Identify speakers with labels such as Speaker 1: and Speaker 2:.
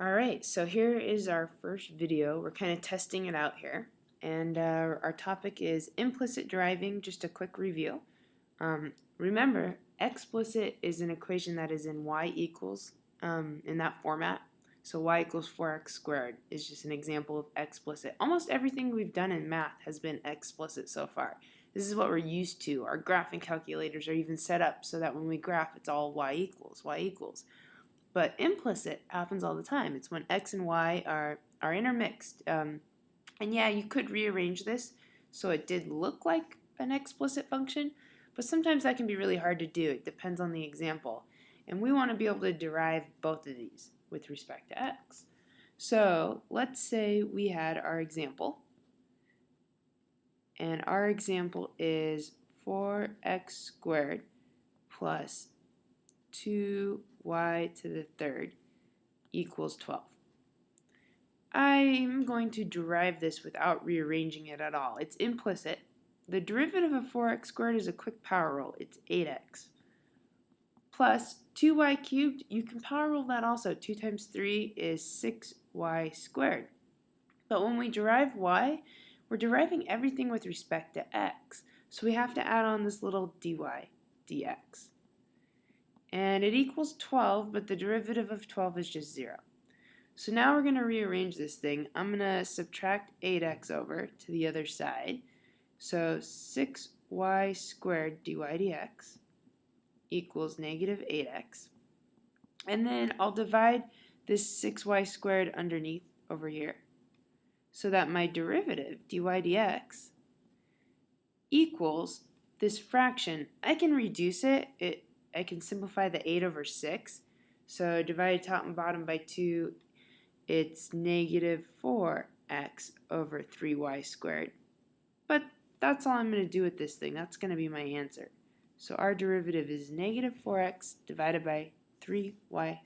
Speaker 1: Alright, so here is our first video. We're kind of testing it out here. And our topic is implicit deriving, just a quick review. Remember, explicit is an equation that is in y equals in that format. So y equals 4x squared is just an example of explicit. Almost everything we've done in math has been explicit so far. This is what we're used to. Our graphing calculators are even set up so that when we graph, it's all y equals, y equals. But implicit happens all the time. It's when x and y are intermixed. And yeah, you could rearrange this so it did look like an explicit function, but sometimes that can be really hard to do. It depends on the example. And we want to be able to derive both of these with respect to x. So let's say we had our example. And our example is 4x squared plus 2y to the third equals 12. I'm going to derive this without rearranging it at all. It's implicit. The derivative of 4x squared is a quick power rule. It's 8x. Plus 2y cubed, you can power rule that also. 2 times 3 is 6y squared. But when we derive y, we're deriving everything with respect to x. So we have to add on this little dy dx. And it equals 12, but the derivative of 12 is just 0. So now we're going to rearrange this thing. I'm going to subtract 8x over to the other side. So 6y squared dy dx equals negative 8x. And then I'll divide this 6y squared underneath over here so that my derivative dy dx equals this fraction. I can reduce it. I can simplify the 8 over 6. So divided top and bottom by 2, it's negative 4x over 3y squared. But that's all I'm going to do with this thing. That's going to be my answer. So our derivative is negative 4x divided by 3y squared.